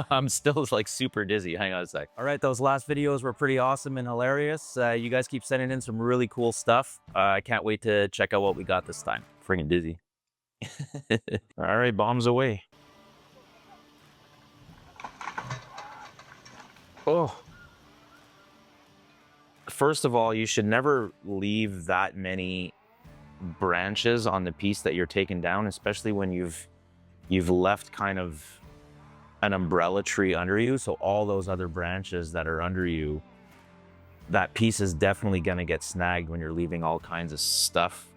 I'm still like super dizzy. Hang on a sec. All right, those last videos were pretty awesome and hilarious. You guys keep sending in some really cool stuff. I can't wait to check out what we got this time. Friggin' dizzy. All right, bombs away. Oh. First of all, you should never leave that many branches on the piece that you're taking down, especially when you've left kind of an umbrella tree under you. So all those other branches that are under you, that piece is definitely going to get snagged when you're leaving all kinds of stuff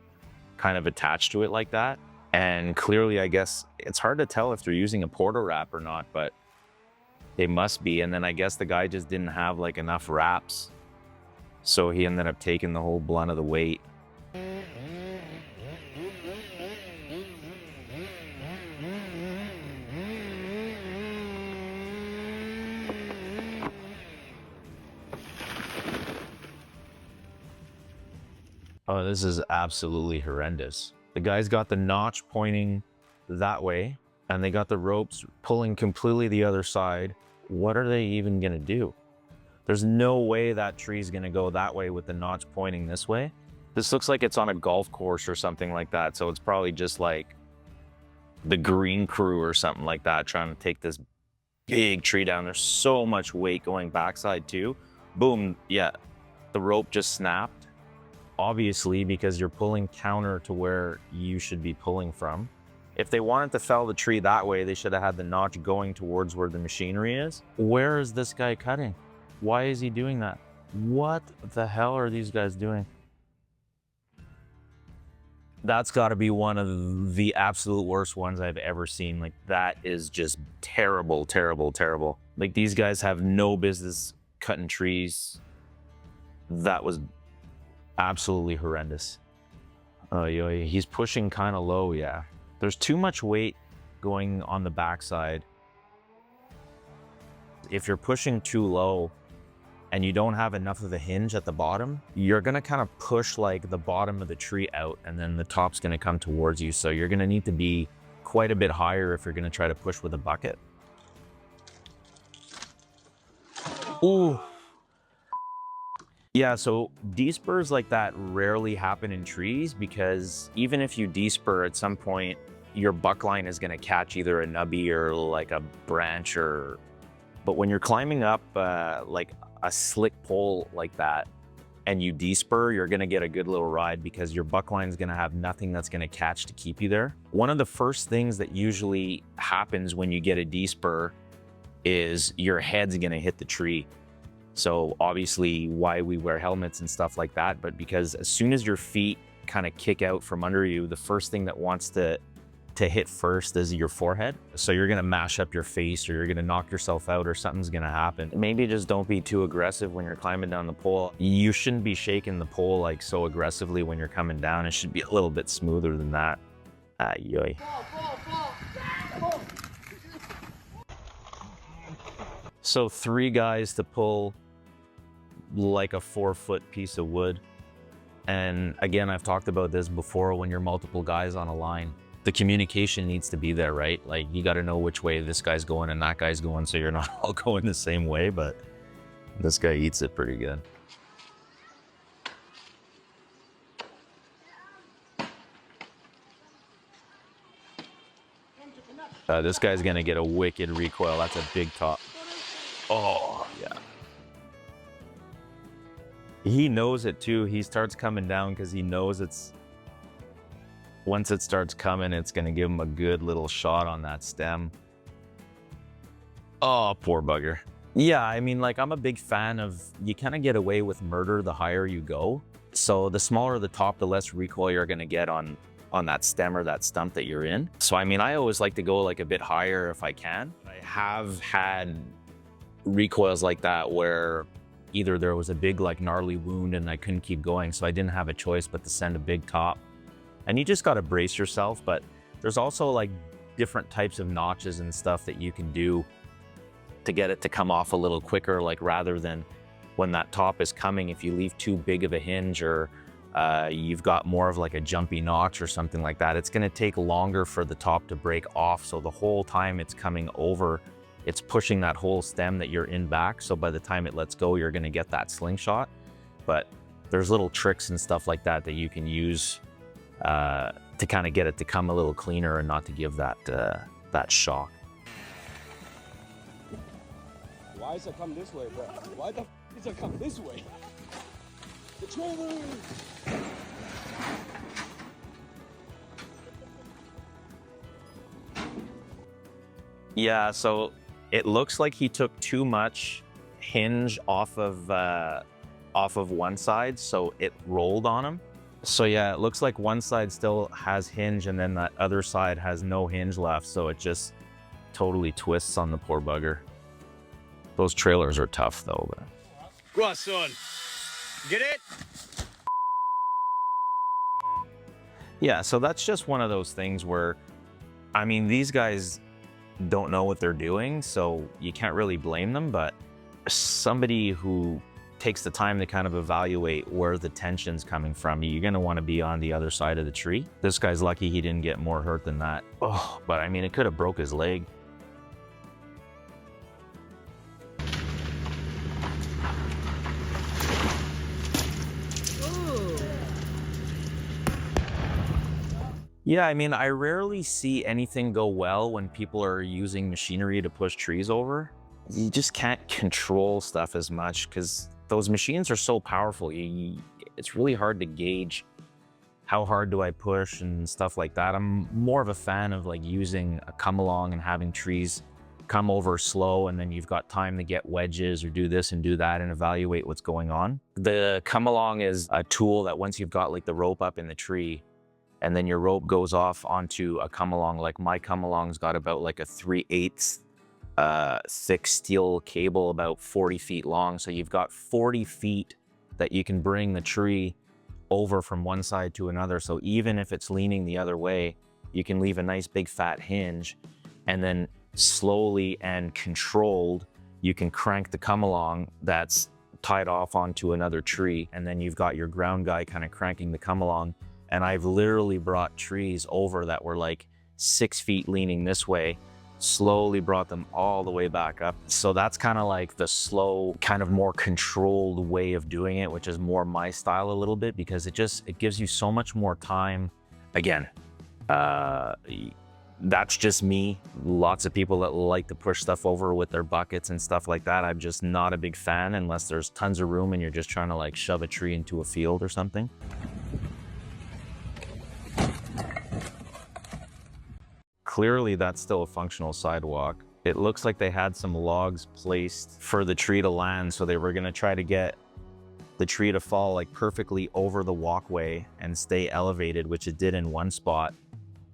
kind of attached to it like that. And clearly, I guess it's hard to tell if they're using a porta wrap or not, but they must be. And then I guess the guy just didn't have like enough wraps, so he ended up taking the whole blunt of the weight. Oh, this is absolutely horrendous. The guy's got the notch pointing that way, and they got the ropes pulling completely the other side. What are they even gonna do? There's no way that tree's gonna go that way with the notch pointing this way. This looks like it's on a golf course or something like that, so it's probably just like the green crew or something like that trying to take this big tree down. There's so much weight going backside too. Boom, yeah, the rope just snapped. Obviously, because you're pulling counter to where you should be pulling from. If they wanted to fell the tree that way, they should have had the notch going towards where the machinery is. Where is this guy cutting? Why is he doing that? What the hell are these guys doing? That's got to be one of the absolute worst ones I've ever seen. Like, that is just terrible, terrible, terrible. Like, these guys have no business cutting trees. That was absolutely horrendous. Oh, yeah, he's pushing kind of low, yeah. There's too much weight going on the backside. If you're pushing too low and you don't have enough of a hinge at the bottom, you're gonna kind of push like the bottom of the tree out, and then the top's gonna come towards you. So you're gonna need to be quite a bit higher if you're gonna try to push with a bucket. Ooh. Yeah, so despurs like that rarely happen in trees, because even if you despur at some point, your buck line is gonna catch either a nubby or like a branch or... But when you're climbing up like a slick pole like that and you despur, you're gonna get a good little ride because your buck line is gonna have nothing that's gonna catch to keep you there. One of the first things that usually happens when you get a despur is your head's gonna hit the tree. So obviously why we wear helmets and stuff like that, but because as soon as your feet kind of kick out from under you, the first thing that wants to hit first is your forehead. So you're gonna mash up your face, or you're gonna knock yourself out, or something's gonna happen. Maybe just don't be too aggressive when you're climbing down the pole. You shouldn't be shaking the pole like so aggressively when you're coming down. It should be a little bit smoother than that. Yoy. So 3 guys to pull like a 4-foot piece of wood. And again, I've talked about this before, when you're multiple guys on a line, the communication needs to be there, right? Like, you got to know which way this guy's going and that guy's going, so you're not all going the same way. But this guy eats it pretty good. This guy's gonna get a wicked recoil. That's a big top. Oh, yeah. He knows it too. He starts coming down because he knows once it starts coming, it's gonna give him a good little shot on that stem. Oh, poor bugger. Yeah, I mean, like, I'm a big fan of, you kind of get away with murder the higher you go. So the smaller the top, the less recoil you're gonna get on that stem or that stump that you're in. So I mean, I always like to go like a bit higher if I can. I have had recoils like that where either there was a big like gnarly wound and I couldn't keep going, so I didn't have a choice but to send a big top. And you just got to brace yourself. But there's also like different types of notches and stuff that you can do to get it to come off a little quicker, like rather than when that top is coming, if you leave too big of a hinge, or you've got more of like a jumpy notch or something like that, it's going to take longer for the top to break off. So the whole time it's coming over, it's pushing that whole stem that you're in back. So by the time it lets go, you're gonna get that slingshot. But there's little tricks and stuff like that that you can use to kind of get it to come a little cleaner and not to give that that shock. Why is it come this way, bro? Why the f is it come this way? The trailer! Yeah, so it looks like he took too much hinge off of one side, so it rolled on him. So yeah, it looks like one side still has hinge and then that other side has no hinge left, so it just totally twists on the poor bugger. Those trailers are tough though. But... Go on, son. Get it? Yeah, so that's just one of those things where, I mean, these guys don't know what they're doing, so you can't really blame them, but somebody who takes the time to kind of evaluate where the tension's coming from, you're gonna wanna be on the other side of the tree. This guy's lucky he didn't get more hurt than that. Oh, but I mean, it could have broke his leg. Yeah, I mean, I rarely see anything go well when people are using machinery to push trees over. You just can't control stuff as much because those machines are so powerful. It's really hard to gauge how hard do I push and stuff like that. I'm more of a fan of like using a come along and having trees come over slow, and then you've got time to get wedges or do this and do that and evaluate what's going on. The come along is a tool that once you've got like the rope up in the tree, and then your rope goes off onto a come along. Like my come along's got about like a 3/8 thick steel cable, about 40 feet long. So you've got 40 feet that you can bring the tree over from one side to another. So even if it's leaning the other way, you can leave a nice big fat hinge, and then slowly and controlled, you can crank the come along that's tied off onto another tree. And then you've got your ground guy kind of cranking the come along. And I've literally brought trees over that were like 6 feet leaning this way, slowly brought them all the way back up. So that's kind of like the slow, kind of more controlled way of doing it, which is more my style a little bit, because it gives you so much more time. Again, that's just me. Lots of people that like to push stuff over with their buckets and stuff like that. I'm just not a big fan unless there's tons of room and you're just trying to like shove a tree into a field or something. Clearly, that's still a functional sidewalk. It looks like they had some logs placed for the tree to land, so they were gonna try to get the tree to fall like perfectly over the walkway and stay elevated, which it did in one spot.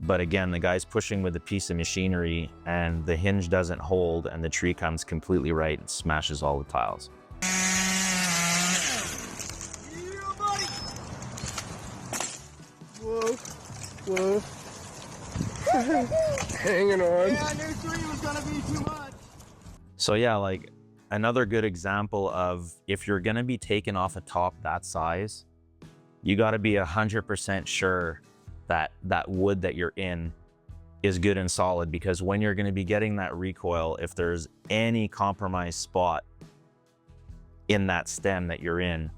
But again, the guy's pushing with a piece of machinery and the hinge doesn't hold and the tree comes completely right and smashes all the tiles. Whoa, whoa. Hanging on. Yeah, I knew 3 was gonna be too much. So yeah, like another good example of if you're gonna be taken off a top that size, you gotta be 100% sure that that wood that you're in is good and solid, because when you're gonna be getting that recoil, if there's any compromised spot in that stem that you're in,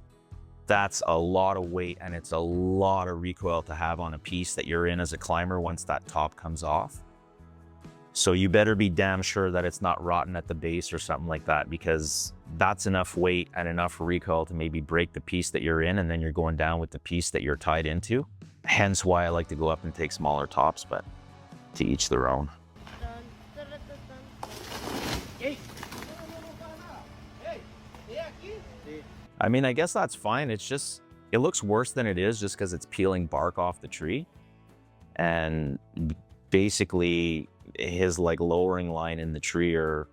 that's a lot of weight and it's a lot of recoil to have on a piece that you're in as a climber once that top comes off. So you better be damn sure that it's not rotten at the base or something like that, because that's enough weight and enough recoil to maybe break the piece that you're in, and then you're going down with the piece that you're tied into. Hence why I like to go up and take smaller tops, but to each their own. I mean, I guess that's fine. It's just, it looks worse than it is just because it's peeling bark off the tree. And basically his like lowering line in the tree or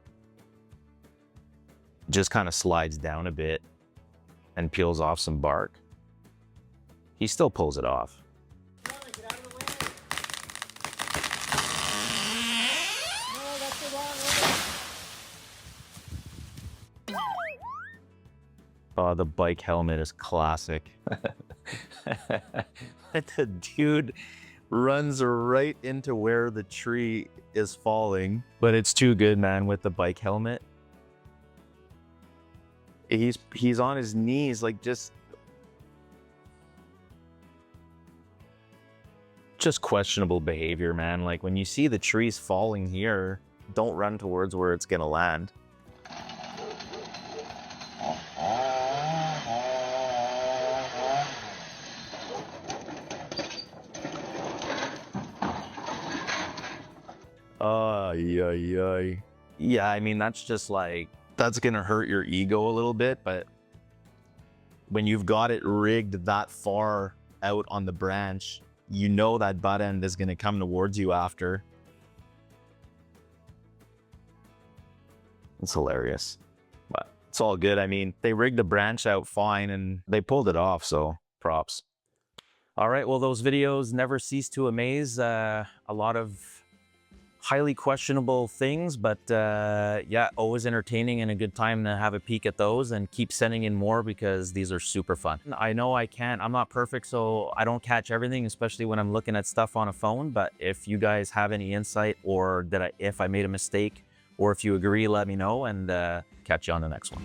just kind of slides down a bit and peels off some bark. He still pulls it off. Oh, the bike helmet is classic. The dude runs right into where the tree is falling. But it's too good, man, with the bike helmet. He's on his knees, like just questionable behavior, man. Like when you see the trees falling here, don't run towards where it's gonna land. Yeah, I mean, that's just like, that's gonna hurt your ego a little bit, but when you've got it rigged that far out on the branch, you know that butt end is gonna come towards you after. It's hilarious, but it's all good. I mean, they rigged the branch out fine and they pulled it off, so props. All right, well, those videos never cease to amaze. A lot of highly questionable things, but yeah, always entertaining and a good time to have a peek at those, and keep sending in more because these are super fun. I know I'm not perfect, so I don't catch everything, especially when I'm looking at stuff on a phone, but if you guys have any insight, or if I made a mistake, or if you agree, let me know, and catch you on the next one.